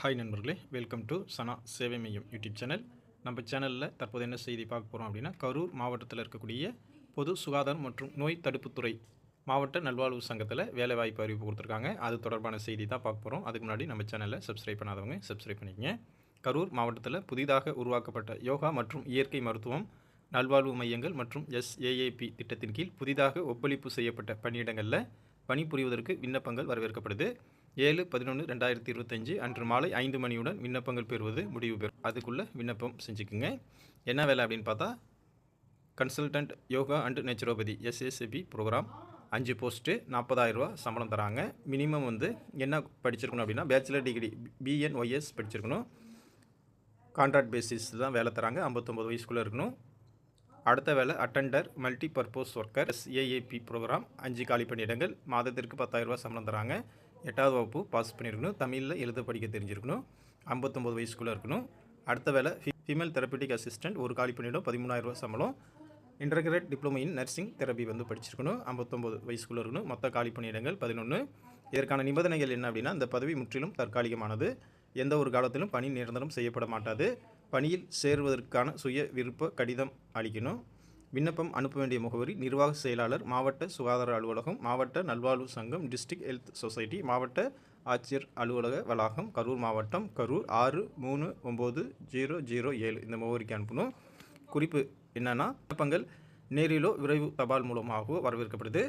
Hi நண்பர்களே, welcome to சனா சேவை மையம் யூடியூப் சேனல். நம்ம சேனலில் தற்போது என்ன செய்தி பார்க்க போகிறோம் அப்படின்னா, கரூர் மாவட்டத்தில் இருக்கக்கூடிய பொது சுகாதாரம் மற்றும் நோய் தடுப்புத்துறை மாவட்ட நல்வாழ்வு சங்கத்தில் வேலைவாய்ப்பு அறிவிப்பு கொடுத்துருக்காங்க. அது தொடர்பான செய்தி தான் பார்க்க போகிறோம். அதுக்கு முன்னாடி நம்ம சேனலில் சப்ஸ்கிரைப் பண்ணாதவங்க சப்ஸ்கிரைப் பண்ணிக்கங்க. கரூர் மாவட்டத்தில் புதிதாக உருவாக்கப்பட்ட யோகா மற்றும் இயற்கை மருத்துவம் நல்வாழ்வு மையங்கள் மற்றும் SAAP திட்டத்தின் கீழ் புதிதாக ஒப்பளிப்பு செய்யப்பட்ட பணியிடங்களில் பணிபுரிவதற்கு விண்ணப்பங்கள் வரவேற்கப்படுது. 7/11/2025 அன்று மாலை 5 மணியுடன் விண்ணப்பங்கள் பெறுவது முடிவு பெறும். அதுக்குள்ளே விண்ணப்பம் செஞ்சுக்குங்க. என்ன வேலை அப்படின்னு பார்த்தா, consultant yoga and naturopathy SAAP program 5 post 40,000 ரூபா சம்பளம் தராங்க. மினிமம் என்ன படிச்சிருக்கணும் அப்படின்னா, பேச்சுலர் டிகிரி BNYS படிச்சிருக்கணும். கான்ட்ராக்ட் பேசிஸ் தான் வேலை தராங்க. 59 வயசுக்குள்ளே இருக்கணும். அடுத்த வேலை attender multi purpose worker SAAP program 5 காலி பணியிடங்கள். மாதத்திற்கு 10,000 ரூபா சம்பளம் தராங்க. 8வது வகுப்பு பாஸ் பண்ணியிருக்கணும். தமிழில் எழுத படிக்க தெரிஞ்சிருக்கணும். 59 வயசுக்குள்ளே இருக்கணும். அடுத்த வேலை ஃபீமேல் தெரப்பட்டிக் அசிஸ்டன்ட் ஒரு காலி பணியிடம் 13,000 ரூபா சம்பளம். Integrate diploma in nursing therapy படிச்சிருக்கணும். 59 வயசுக்குள்ளே இருக்கணும். மொத்த காலி பணியிடங்கள் 11. இதற்கான நிபந்தனைகள் என்ன அப்படின்னா, இந்த பதவி முற்றிலும் தற்காலிகமானது. எந்த ஒரு காலத்திலும் பணி நிரந்தரம் செய்யப்பட மாட்டாது. பணியில் சேருவதற்கான சுய விருப்ப கடிதம் அளிக்கணும். விண்ணப்பம் அனுப்ப வேண்டிய முகவரி: நிர்வாக செயலாளர், மாவட்ட சுகாதார அலுவலகம், மாவட்ட நல்வாழ்வு சங்கம், டிஸ்ட்ரிக்ட் ஹெல்த் சொசைட்டி, மாவட்ட ஆட்சியர் அலுவலக வளாகம், கரூர் மாவட்டம், கரூர் 63907 இந்த முகவரிக்கு அனுப்பணும். குறிப்பு என்னன்னா, விண்ணப்பங்கள் நேரிலோ விரைவு தபால் மூலமாகவோ வரவேற்கப்படுது.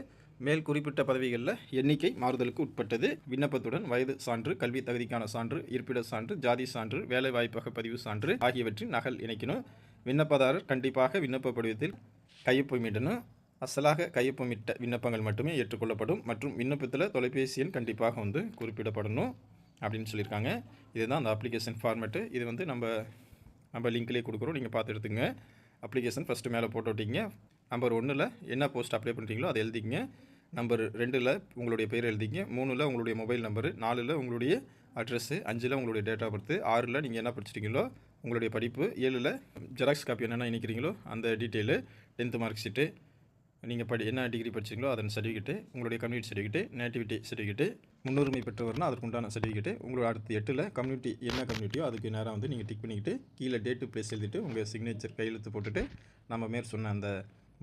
மேல் குறிப்பிட்ட பதவிகளில் எண்ணிக்கை மாறுதலுக்கு உட்பட்டது. விண்ணப்பத்துடன் வயது சான்று, கல்வி தகுதிக்கான சான்று, இருப்பிட சான்று, ஜாதி சான்று, வேலைவாய்ப்பக பதிவு சான்று ஆகியவற்றின் நகல் இணைக்கணும். விண்ணப்பதாரர் கண்டிப்பாக விண்ணப்ப படிவத்தில் கையொப்பமிடணும். அசலாக கையொப்பமிட்ட விண்ணப்பங்கள் மட்டுமே ஏற்றுக்கொள்ளப்படும். மற்றும் விண்ணப்பத்தில் தொலைபேசி எண் கண்டிப்பாக குறிப்பிடப்படணும் அப்படின்னு சொல்லியிருக்காங்க. இதுதான் அந்த அப்ளிகேஷன் ஃபார்மேட்டு. இது நம்ம லிங்க்லேயே கொடுக்குறோம், நீங்கள் பார்த்து எடுத்துங்க. அப்ளிகேஷன் ஃபஸ்ட்டு மேலே போட்டு விட்டிங்க. நம்பர் 1ல் என்ன போஸ்ட் அப்ளை பண்ணுறீங்களோ அதை எழுதிங்க. நம்பர் 2ல் உங்களுடைய பேர் எழுதிங்க. 3ல் உங்களுடைய மொபைல் நம்பரு, 4ல் உங்களுடைய அட்ரஸ்ஸு, 5ல் உங்களுடைய டேட் ஆஃப் பர்த்து, 6ல் நீங்கள் என்ன படிச்சிட்டீங்களோ உங்களுடைய படிப்பு, 7ல் ஜெராக்ஸ் காப்பி என்னென்ன இணைக்கிறீங்களோ அந்த டீட்டெயிலு, 10th மார்க் ஷீட்டு, நீங்கள் என்ன டிகிரி படிச்சிங்களோ அதன் சர்டிஃபிகேட்டு, உங்களுடைய கம்யூனிட்டி சர்டிஃபிகேட்டு, நேட்டிவிட்டி சர்டிஃபிகேட்டு, முன்னுரிமை பெற்றவர்னால் அதற்குண்டான சர்டிஃபிகேட்டு, உங்களோட அடுத்து 8ல் கம்யூனிட்டி என்ன கம்யூனிட்டியோ அதுக்கு நேராக நீங்கள் டிக் பண்ணிக்கிட்டு கீழே டேட்டு ப்ளேஸ் எழுதிட்டு உங்கள் சிக்னேச்சர் கையெழுத்து போட்டுட்டு நம்ம மேற் சொன்ன அந்த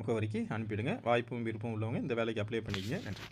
முகவரிக்கு அனுப்பிவிடுங்க. வாய்ப்பும் விருப்பம் உள்ளவங்க இந்த வேலைக்கு அப்ளை பண்ணிக்கங்க. நன்றி.